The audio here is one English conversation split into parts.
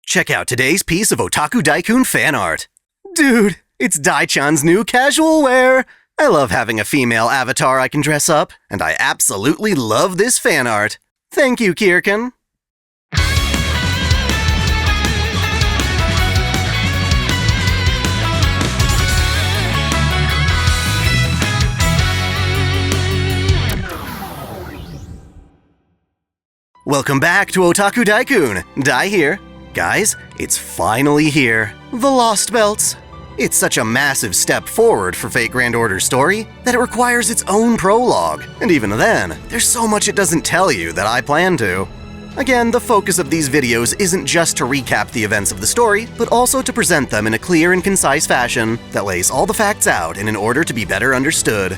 Check out today's piece of OtakuDaiKun fan art. Dude, it's Dai-chan's new casual wear! I love having a female avatar I can dress up, and I absolutely love this fan art. Thank you, Kirei. Welcome back to OtakuDaiKun. Dai here. Guys, it's finally here. The Lostbelts. It's such a massive step forward for Fate Grand Order's story that it requires its own prologue. And even then, there's so much it doesn't tell you that I plan to. Again, the focus of these videos isn't just to recap the events of the story, but also to present them in a clear and concise fashion that lays all the facts out in an order to be better understood.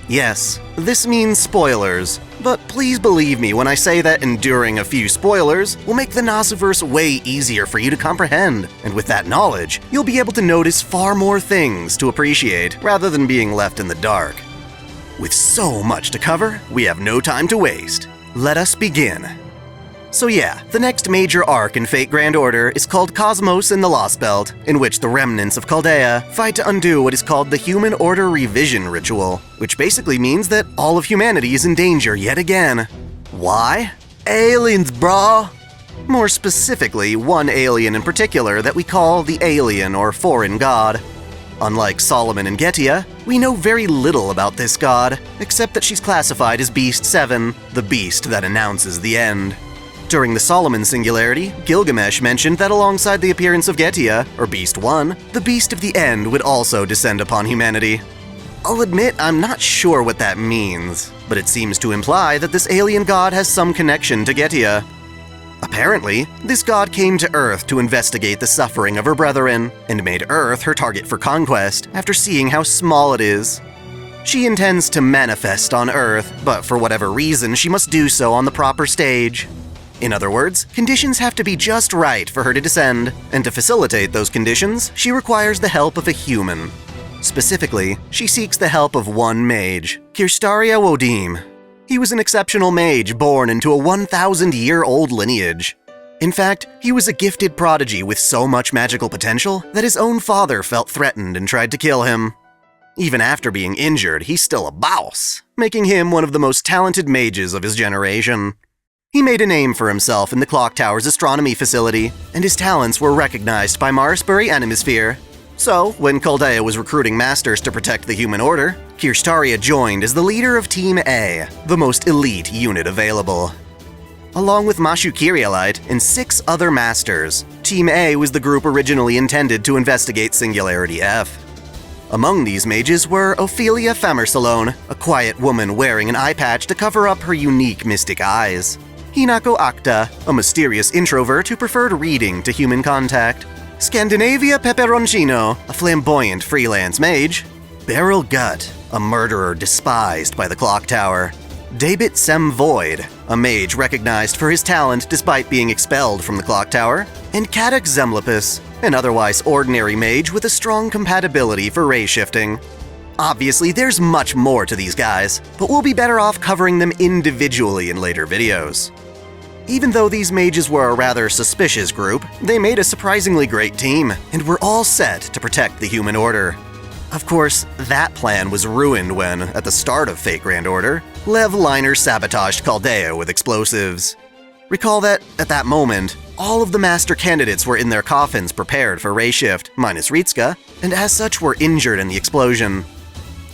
Yes, this means spoilers, but please believe me when I say that enduring a few spoilers will make the Nasuverse way easier for you to comprehend, and with that knowledge, you'll be able to notice far more things to appreciate rather than being left in the dark. With so much to cover, we have no time to waste. Let us begin. So yeah, the next major arc in Fate Grand Order is called Cosmos and the Lostbelt, in which the remnants of Chaldea fight to undo what is called the Human Order Revision Ritual, which basically means that all of humanity is in danger yet again. Why? Aliens, brah! More specifically, one alien in particular that we call the Alien or Foreign God. Unlike Solomon and Getia, we know very little about this god, except that she's classified as Beast 7, the beast that announces the end. During the Solomon Singularity, Gilgamesh mentioned that alongside the appearance of Getia, or Beast 1, the Beast of the End would also descend upon humanity. I'll admit I'm not sure what that means, but it seems to imply that this alien god has some connection to Getia. Apparently, this god came to Earth to investigate the suffering of her brethren, and made Earth her target for conquest after seeing how small it is. She intends to manifest on Earth, but for whatever reason she must do so on the proper stage. In other words, conditions have to be just right for her to descend, and to facilitate those conditions, she requires the help of a human. Specifically, she seeks the help of one mage, Kirei Wodim. He was an exceptional mage born into a 1,000-year-old lineage. In fact, he was a gifted prodigy with so much magical potential that his own father felt threatened and tried to kill him. Even after being injured, he's still a boss, making him one of the most talented mages of his generation. He made a name for himself in the Clock Tower's astronomy facility, and his talents were recognized by Marisbury Animisphere. So, when Chaldea was recruiting masters to protect the human order, Kirei joined as the leader of Team A, the most elite unit available. Along with Mashu Kyrielite and 6 other masters, Team A was the group originally intended to investigate Singularity F. Among these mages were Ophelia Famersalone, a quiet woman wearing an eye patch to cover up her unique mystic eyes. Hinako Akta, a mysterious introvert who preferred reading to human contact. Scandinavia Peperoncino, a flamboyant freelance mage. Beryl Gut, a murderer despised by the Clock Tower. Daebit Sem Void, a mage recognized for his talent despite being expelled from the Clock Tower. And Kadak Zemlipus, an otherwise ordinary mage with a strong compatibility for ray shifting. Obviously, there's much more to these guys, but we'll be better off covering them individually in later videos. Even though these mages were a rather suspicious group, they made a surprisingly great team, and were all set to protect the human order. Of course, that plan was ruined when, at the start of Fate Grand Order, Lev Liner sabotaged Chaldea with explosives. Recall that, at that moment, all of the master candidates were in their coffins prepared for ray shift, minus Ritsuka, and as such were injured in the explosion.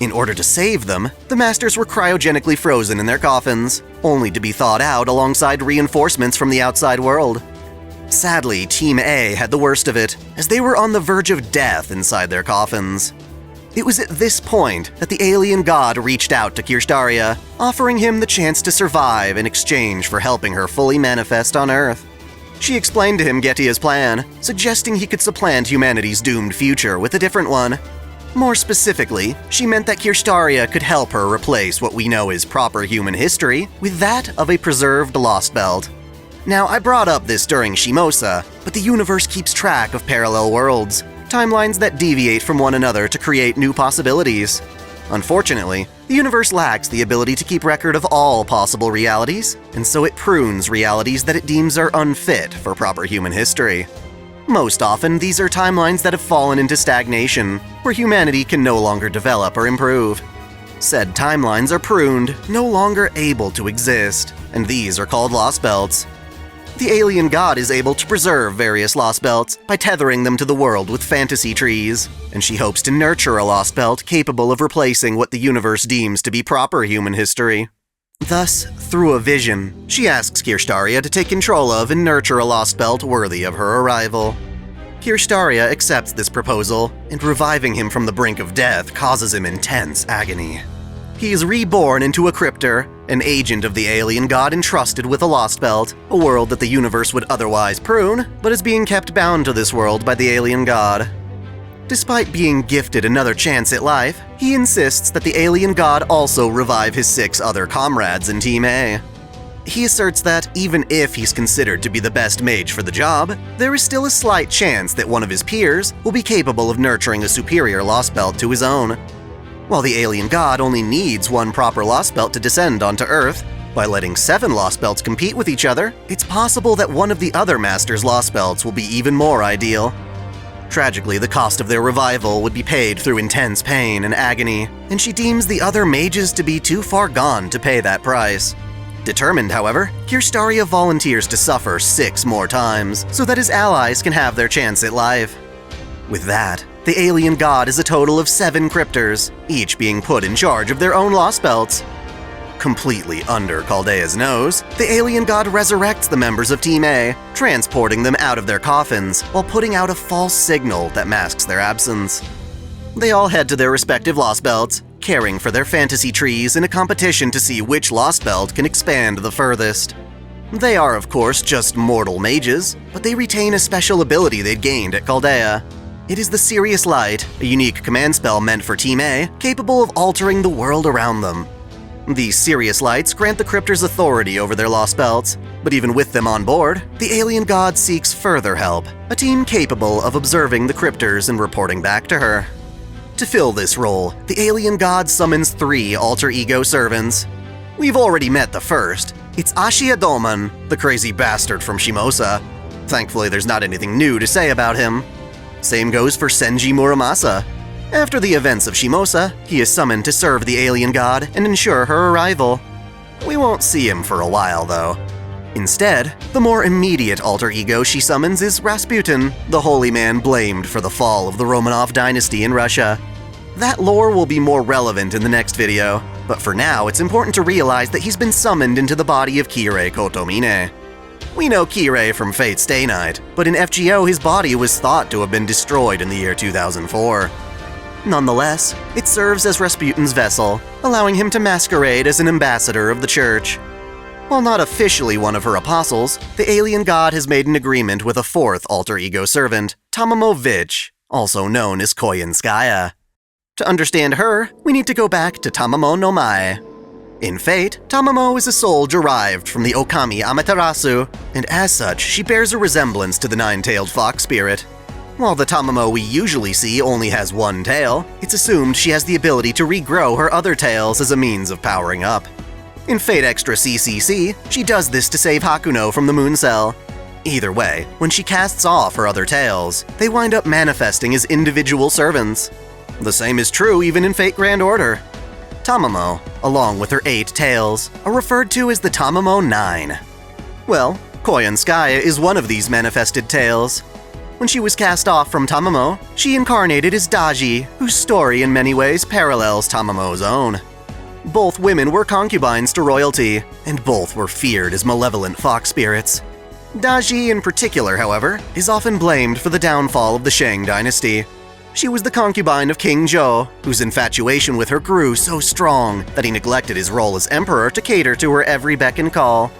In order to save them, the masters were cryogenically frozen in their coffins, only to be thawed out alongside reinforcements from the outside world. Sadly, Team A had the worst of it, as they were on the verge of death inside their coffins. It was at this point that the alien god reached out to Kirei, offering him the chance to survive in exchange for helping her fully manifest on Earth. She explained to him Getia's plan, suggesting he could supplant humanity's doomed future with a different one. More specifically, she meant that Kirei could help her replace what we know is proper human history with that of a preserved Lostbelt. Now, I brought up this during Shimosa, but the universe keeps track of parallel worlds, timelines that deviate from one another to create new possibilities. Unfortunately, the universe lacks the ability to keep record of all possible realities, and so it prunes realities that it deems are unfit for proper human history. Most often, these are timelines that have fallen into stagnation, where humanity can no longer develop or improve. Said timelines are pruned, no longer able to exist, and these are called Lostbelts. The alien god is able to preserve various Lostbelts by tethering them to the world with fantasy trees, and she hopes to nurture a Lostbelt capable of replacing what the universe deems to be proper human history. Thus, through a vision, she asks Kirstaria to take control of and nurture a Lostbelt worthy of her arrival. Kirstaria accepts this proposal, and reviving him from the brink of death causes him intense agony. He is reborn into a Crypter, an agent of the alien god entrusted with a Lostbelt, a world that the universe would otherwise prune, but is being kept bound to this world by the alien god. Despite being gifted another chance at life, he insists that the alien god also revive his 6 other comrades in Team A. He asserts that even if he's considered to be the best mage for the job, there is still a slight chance that one of his peers will be capable of nurturing a superior Lostbelt to his own. While the alien god only needs one proper Lostbelt to descend onto Earth, by letting 7 Lostbelts compete with each other, it's possible that one of the other Master's Lostbelts will be even more ideal. Tragically, the cost of their revival would be paid through intense pain and agony, and she deems the other mages to be too far gone to pay that price. Determined, however, Kirstaria volunteers to suffer 6 more times so that his allies can have their chance at life. With that, the alien god is a total of 7 Crypters, each being put in charge of their own Lostbelts. Completely under Chaldea's nose, the alien god resurrects the members of Team A, transporting them out of their coffins while putting out a false signal that masks their absence. They all head to their respective Lostbelts, caring for their fantasy trees in a competition to see which Lostbelt can expand the furthest. They are, of course, just mortal mages, but they retain a special ability they'd gained at Chaldea. It is the Serious Light, a unique command spell meant for Team A, capable of altering the world around them. These Serious Lights grant the Crypters authority over their Lostbelts, but even with them on board, the alien god seeks further help, a team capable of observing the Crypters and reporting back to her. To fill this role, the alien god summons 3 alter ego servants. We've already met the first. It's Ashiya Dolmen, the crazy bastard from Shimosa. Thankfully, there's not anything new to say about him. Same goes for Senji Muramasa. After the events of Shimosa, he is summoned to serve the alien god and ensure her arrival. We won't see him for a while, though. Instead, the more immediate alter ego she summons is Rasputin, the holy man blamed for the fall of the Romanov dynasty in Russia. That lore will be more relevant in the next video, but for now it's important to realize that he's been summoned into the body of Kirei Kotomine. We know Kirei from Fate Stay Night, but in FGO his body was thought to have been destroyed in the year 2004. Nonetheless, it serves as Rasputin's vessel, allowing him to masquerade as an ambassador of the church. While not officially one of her apostles, the alien god has made an agreement with a 4th alter ego servant, Tamamo Vich, also known as Koyanskaya. To understand her, we need to go back to Tamamo no Mae. In Fate, Tamamo is a soul derived from the Okami Amaterasu, and as such, she bears a resemblance to the 9-tailed fox spirit. While the Tamamo we usually see only has 1 tail, it's assumed she has the ability to regrow her other tails as a means of powering up. In Fate Extra CCC, she does this to save Hakuno from the Moon Cell. Either way, when she casts off her other tails, they wind up manifesting as individual servants. The same is true even in Fate Grand Order. Tamamo, along with her 8 tails, are referred to as the Tamamo 9. Well, Koyanskaya is one of these manifested tails. When she was cast off from Tamamo, she incarnated as Daji, whose story in many ways parallels Tamamo's own. Both women were concubines to royalty, and both were feared as malevolent fox spirits. Daji in particular, however, is often blamed for the downfall of the Shang dynasty. She was the concubine of King Zhou, whose infatuation with her grew so strong that he neglected his role as emperor to cater to her every beck and call.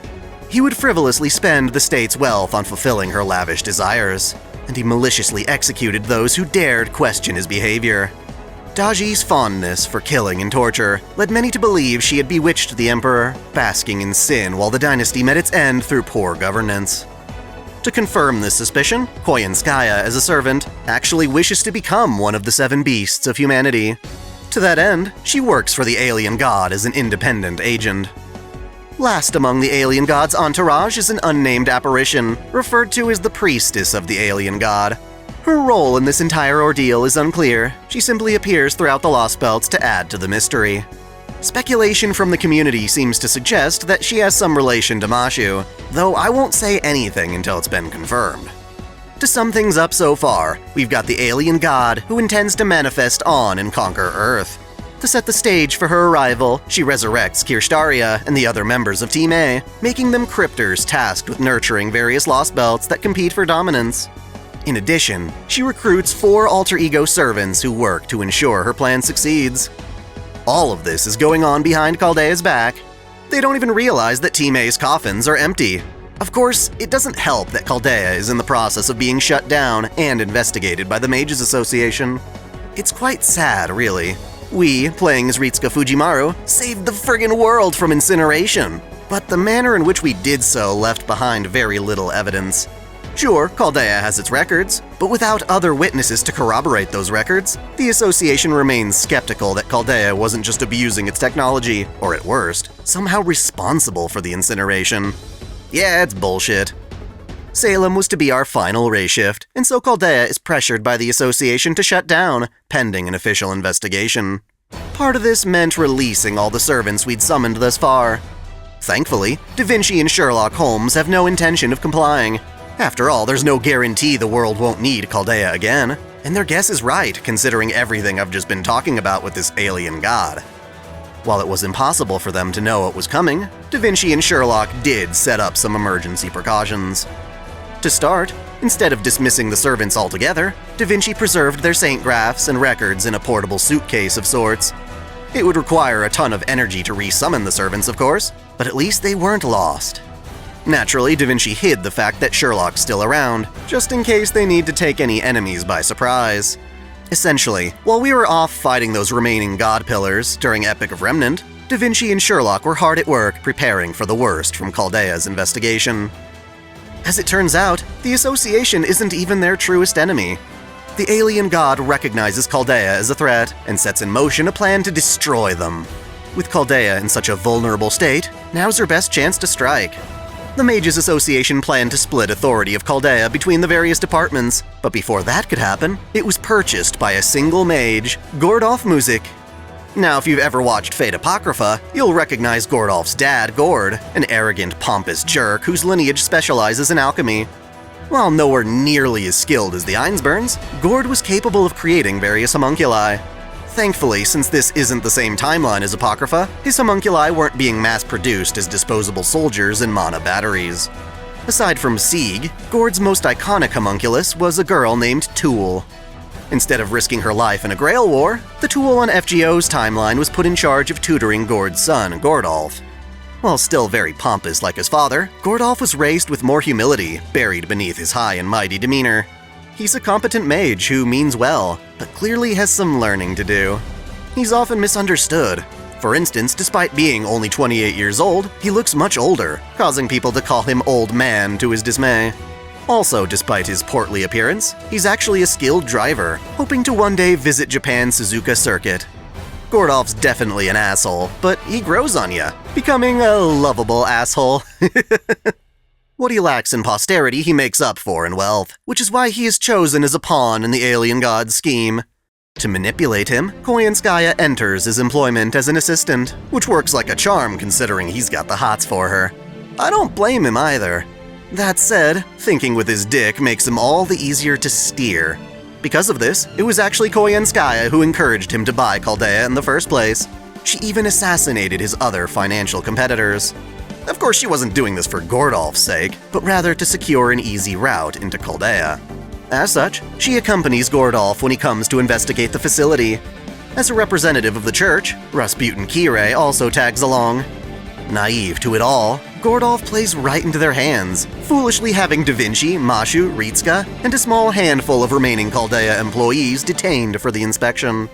He would frivolously spend the state's wealth on fulfilling her lavish desires, and he maliciously executed those who dared question his behavior. Daji's fondness for killing and torture led many to believe she had bewitched the emperor, basking in sin while the dynasty met its end through poor governance. To confirm this suspicion, Koyanskaya, as a servant, actually wishes to become one of the 7 beasts of humanity. To that end, she works for the alien god as an independent agent. Last among the alien god's entourage is an unnamed apparition, referred to as the priestess of the alien god. Her role in this entire ordeal is unclear. She simply appears throughout the Lostbelts to add to the mystery. Speculation from the community seems to suggest that she has some relation to Mashu, though I won't say anything until it's been confirmed. To sum things up so far, we've got the alien god who intends to manifest on and conquer Earth. To set the stage for her arrival, she resurrects Kirstaria and the other members of Team A, making them Crypters tasked with nurturing various Lostbelts that compete for dominance. In addition, she recruits 4 alter ego servants who work to ensure her plan succeeds. All of this is going on behind Chaldea's back. They don't even realize that Team A's coffins are empty. Of course, it doesn't help that Chaldea is in the process of being shut down and investigated by the Mages Association. It's quite sad, really. We, playing as Ritsuka Fujimaru, saved the friggin' world from incineration. But the manner in which we did so left behind very little evidence. Sure, Chaldea has its records, but without other witnesses to corroborate those records, the Association remains skeptical that Chaldea wasn't just abusing its technology, or at worst, somehow responsible for the incineration. Yeah, it's bullshit. Salem was to be our final ray shift, and so Chaldea is pressured by the Association to shut down, pending an official investigation. Part of this meant releasing all the servants we'd summoned thus far. Thankfully, Da Vinci and Sherlock Holmes have no intention of complying. After all, there's no guarantee the world won't need Chaldea again, and their guess is right considering everything I've just been talking about with this alien god. While it was impossible for them to know what was coming, Da Vinci and Sherlock did set up some emergency precautions. To start, instead of dismissing the servants altogether, Da Vinci preserved their saint graphs and records in a portable suitcase of sorts. It would require a ton of energy to resummon the servants, of course, but at least they weren't lost. Naturally, Da Vinci hid the fact that Sherlock's still around, just in case they need to take any enemies by surprise. Essentially, while we were off fighting those remaining god pillars during Epic of Remnant, Da Vinci and Sherlock were hard at work preparing for the worst from Chaldea's investigation. As it turns out, the Association isn't even their truest enemy. The alien god recognizes Chaldea as a threat and sets in motion a plan to destroy them. With Chaldea in such a vulnerable state, now's her best chance to strike. The Mages Association planned to split authority of Chaldea between the various departments, but before that could happen, it was purchased by a single mage, Gordolf Music. Now, if you've ever watched Fate Apocrypha, you'll recognize Gordolf's dad, Gord, an arrogant, pompous jerk whose lineage specializes in alchemy. While nowhere nearly as skilled as the Einsburns, Gord was capable of creating various homunculi. Thankfully, since this isn't the same timeline as Apocrypha, his homunculi weren't being mass-produced as disposable soldiers and mana batteries. Aside from Sieg, Gord's most iconic homunculus was a girl named Tool. Instead of risking her life in a Grail War, the Tool on FGO's timeline was put in charge of tutoring Gord's son, Gordolf. While still very pompous like his father, Gordolf was raised with more humility, buried beneath his high and mighty demeanor. He's a competent mage who means well, but clearly has some learning to do. He's often misunderstood. For instance, despite being only 28 years old, he looks much older, causing people to call him Old Man to his dismay. Also, despite his portly appearance, he's actually a skilled driver, hoping to one day visit Japan's Suzuka circuit. Gordolf's definitely an asshole, but he grows on ya, becoming a lovable asshole. What he lacks in posterity, he makes up for in wealth, which is why he is chosen as a pawn in the alien god's scheme. To manipulate him, Koyanskaya enters his employment as an assistant, which works like a charm considering he's got the hots for her. I don't blame him either. That said, thinking with his dick makes him all the easier to steer. Because of this, it was actually Koyanskaya who encouraged him to buy Chaldea in the first place. She even assassinated his other financial competitors. Of course, she wasn't doing this for Gordolf's sake, but rather to secure an easy route into Chaldea. As such, she accompanies Gordolf when he comes to investigate the facility. As a representative of the church, Rasputin Kirei also tags along. Naive to it all, Gordolf plays right into their hands, foolishly having Da Vinci, Mashu, Ritsuka, and a small handful of remaining Chaldea employees detained for the inspection.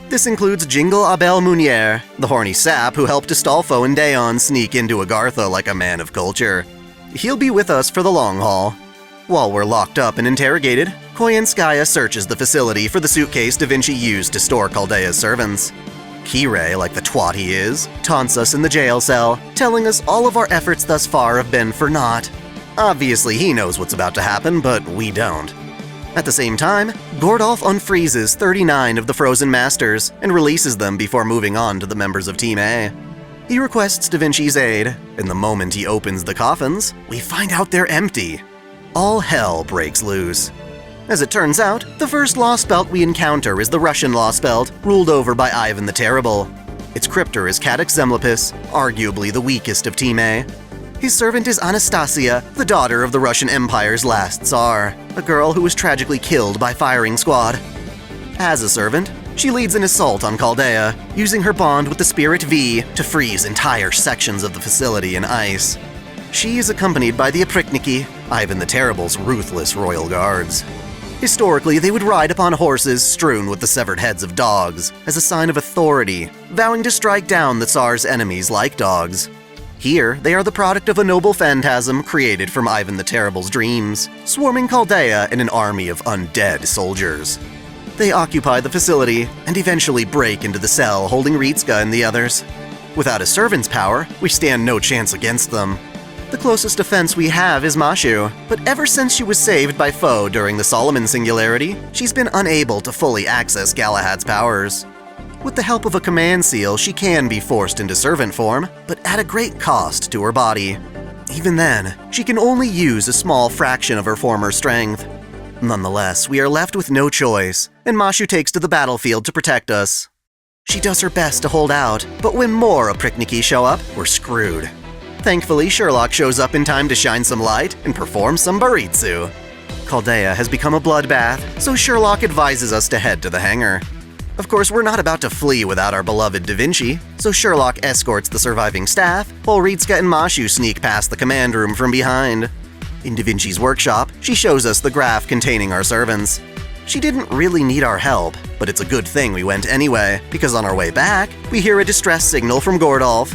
This includes Jingle Abel Munier, the horny sap who helped Astolfo and Daon sneak into Agartha like a man of culture. He'll be with us for the long haul. While we're locked up and interrogated, Koyanskaya searches the facility for the suitcase Da Vinci used to store Chaldea's servants. Kirei, like the twat he is, taunts us in the jail cell, telling us all of our efforts thus far have been for naught. Obviously, he knows what's about to happen, but we don't. At the same time, Gordolf unfreezes 39 of the Frozen Masters and releases them before moving on to the members of Team A. He requests Da Vinci's aid, and the moment he opens the coffins, we find out they're empty. All hell breaks loose. As it turns out, the first Lostbelt we encounter is the Russian Lostbelt, ruled over by Ivan the Terrible. Its crypter is Cadix Zemlopis, arguably the weakest of Team A. His servant is Anastasia, the daughter of the Russian Empire's last Tsar, a girl who was tragically killed by firing squad. As a servant, she leads an assault on Chaldea, using her bond with the Spirit V to freeze entire sections of the facility in ice. She is accompanied by the Oprichniki, Ivan the Terrible's ruthless royal guards. Historically, they would ride upon horses strewn with the severed heads of dogs, as a sign of authority, vowing to strike down the Tsar's enemies like dogs. Here, they are the product of a noble phantasm created from Ivan the Terrible's dreams, swarming Chaldea in an army of undead soldiers. They occupy the facility and eventually break into the cell holding Ritska and the others. Without a servant's power, we stand no chance against them. The closest defense we have is Mashu, but ever since she was saved by foe during the Solomon Singularity, she's been unable to fully access Galahad's powers. With the help of a command seal, she can be forced into servant form, but at a great cost to her body. Even then, she can only use a small fraction of her former strength. Nonetheless, we are left with no choice, and Mashu takes to the battlefield to protect us. She does her best to hold out, but when more Oprichniki show up, we're screwed. Thankfully, Sherlock shows up in time to shine some light and perform some baritsu. Chaldea has become a bloodbath, so Sherlock advises us to head to the hangar. Of course, we're not about to flee without our beloved Da Vinci, so Sherlock escorts the surviving staff, while Ritska and Mashu sneak past the command room from behind. In Da Vinci's workshop, she shows us the graph containing our servants. She didn't really need our help, but it's a good thing we went anyway, because on our way back, we hear a distress signal from Gordolf.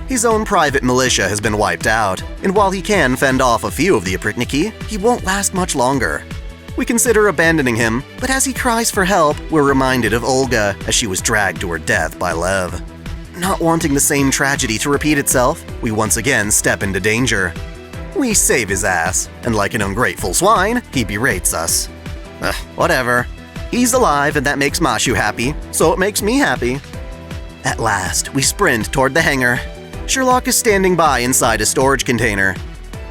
His own private militia has been wiped out, and while he can fend off a few of the Oprichniki, he won't last much longer. We consider abandoning him, but as he cries for help, we're reminded of Olga as she was dragged to her death by Lev. Not wanting the same tragedy to repeat itself, we once again step into danger. We save his ass, and like an ungrateful swine, he berates us. Whatever. He's alive and that makes Mashu happy, so it makes me happy. At last, we sprint toward the hangar. Sherlock is standing by inside a storage container.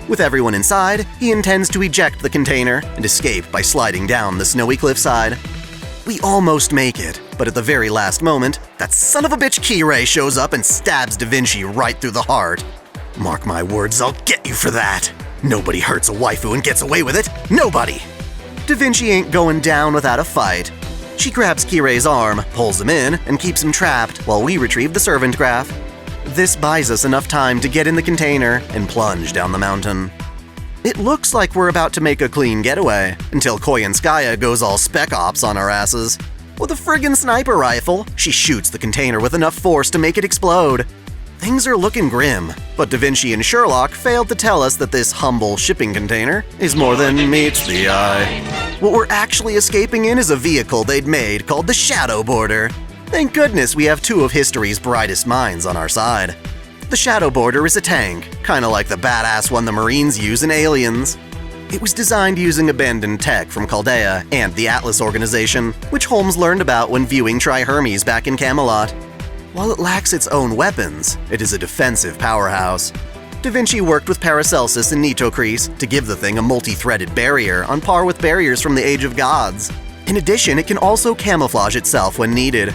With everyone inside, he intends to eject the container and escape by sliding down the snowy cliffside. We almost make it, but at the very last moment, that son of a bitch Kirei shows up and stabs Da Vinci right through the heart. Mark my words, I'll get you for that. Nobody hurts a waifu and gets away with it. Nobody! Da Vinci ain't going down without a fight. She grabs Kirei's arm, pulls him in, and keeps him trapped while we retrieve the servant graph. This buys us enough time to get in the container and plunge down the mountain. It looks like we're about to make a clean getaway, until Koyanskaya goes all spec ops on our asses. With a friggin' sniper rifle, she shoots the container with enough force to make it explode. Things are looking grim, but Da Vinci and Sherlock failed to tell us that this humble shipping container is more than meets the eye. What we're actually escaping in is a vehicle they'd made called the Shadow Border. Thank goodness we have two of history's brightest minds on our side. The Shadow Border is a tank, kinda like the badass one the Marines use in Aliens. It was designed using abandoned tech from Chaldea and the Atlas organization, which Holmes learned about when viewing Tri-Hermes back in Camelot. While it lacks its own weapons, it is a defensive powerhouse. Da Vinci worked with Paracelsus and Nitocris to give the thing a multi-threaded barrier on par with barriers from the Age of Gods. In addition, it can also camouflage itself when needed.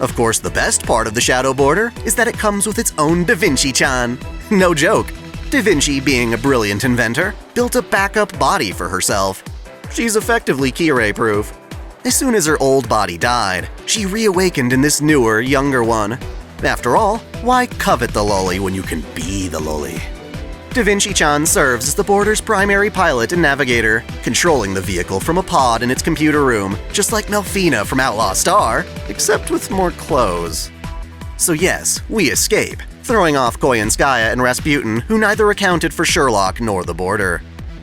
Of course, the best part of the Shadow Border is that it comes with its own Da Vinci-chan. No joke. Da Vinci, being a brilliant inventor, built a backup body for herself. She's effectively Kirei-proof. As soon as her old body died, she reawakened in this newer, younger one. After all, why covet the lolly when you can be the lolly? Da Vinci-chan serves as the border's primary pilot and navigator, controlling the vehicle from a pod in its computer room, just like Melfina from Outlaw Star, except with more clothes. So yes, we escape, throwing off Koyanskaya and Rasputin, who neither accounted for Sherlock nor the border.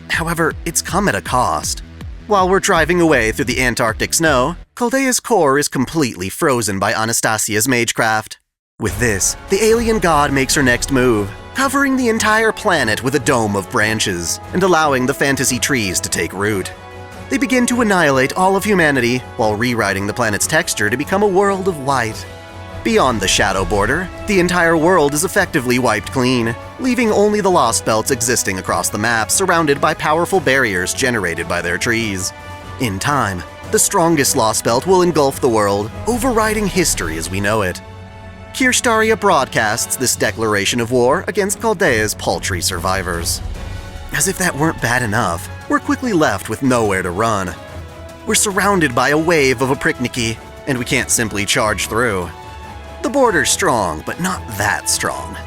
However, it's come at a cost. While we're driving away through the Antarctic snow, Caldea's core is completely frozen by Anastasia's magecraft. With this, the alien god makes her next move, covering the entire planet with a dome of branches and allowing the fantasy trees to take root. They begin to annihilate all of humanity while rewriting the planet's texture to become a world of white. Beyond the shadow border, the entire world is effectively wiped clean, leaving only the Lostbelts existing across the map surrounded by powerful barriers generated by their trees. In time, the strongest Lostbelt will engulf the world, overriding history as we know it. Kirei broadcasts this declaration of war against Caldea's paltry survivors. As if that weren't bad enough, we're quickly left with nowhere to run. We're surrounded by a wave of Aprichniki, and we can't simply charge through. The border's strong, but not that strong.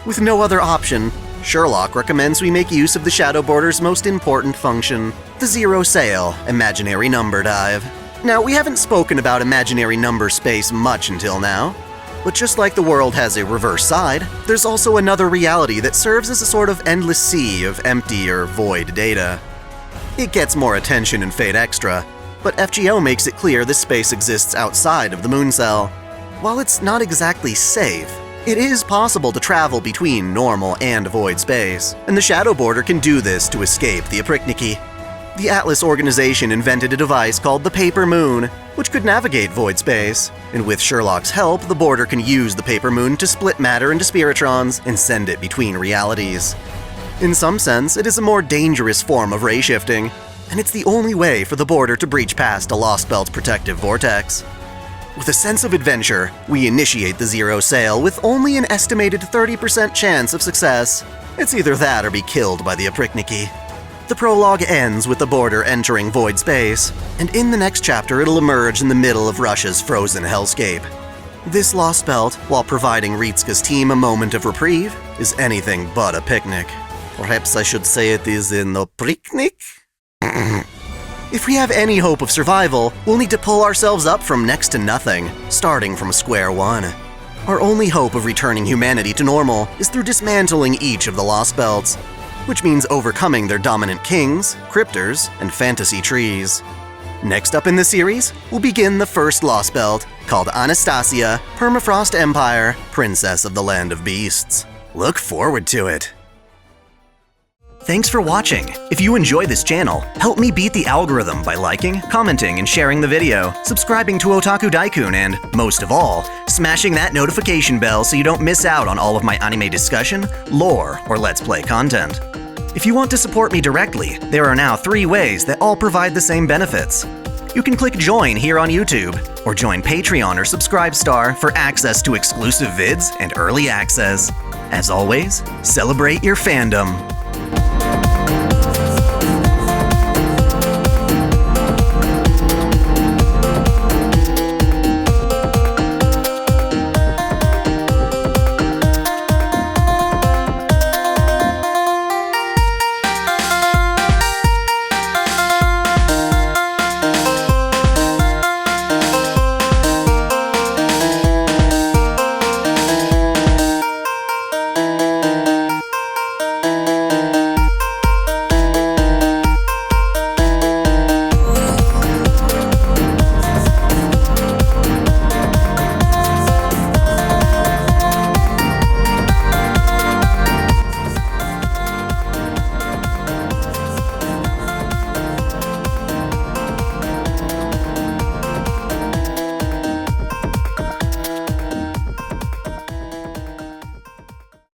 With no other option, Sherlock recommends we make use of the shadow border's most important function, the zero sail, imaginary number dive. Now, we haven't spoken about imaginary number space much until now, but just like the world has a reverse side, there's also another reality that serves as a sort of endless sea of empty or void data. It gets more attention in Fate Extra, but FGO makes it clear this space exists outside of the moon cell. While it's not exactly safe, it is possible to travel between normal and void space, and the shadow border can do this to escape the Aprichniki. The Atlas organization invented a device called the Paper Moon, which could navigate void space, and with Sherlock's help, the border can use the Paper Moon to split matter into spiritrons and send it between realities. In some sense, it is a more dangerous form of ray shifting, and it's the only way for the border to breach past a Lostbelt's protective vortex. With a sense of adventure, we initiate the zero sail with only an estimated 30% chance of success. It's either that or be killed by the Aprichniki. The prologue ends with the border entering void space, and in the next chapter it'll emerge in the middle of Russia's frozen hellscape. This Lostbelt, while providing Ritska's team a moment of reprieve, is anything but a picnic. Perhaps I should say it is in a picnic? If we have any hope of survival, we'll need to pull ourselves up from next to nothing, starting from square one. Our only hope of returning humanity to normal is through dismantling each of the Lostbelts, which means overcoming their dominant kings, Crypters, and fantasy trees. Next up in the series, we'll begin the first Lostbelt, called Anastasia, Permafrost Empire, Princess of the Land of Beasts. Look forward to it! Thanks for watching! If you enjoy this channel, help me beat the algorithm by liking, commenting, and sharing the video, subscribing to OtakuDaiKun, and, most of all, smashing that notification bell so you don't miss out on all of my anime discussion, lore, or Let's Play content. If you want to support me directly, there are now 3 ways that all provide the same benefits. You can click Join here on YouTube, or join Patreon or Subscribestar for access to exclusive vids and early access. As always, celebrate your fandom!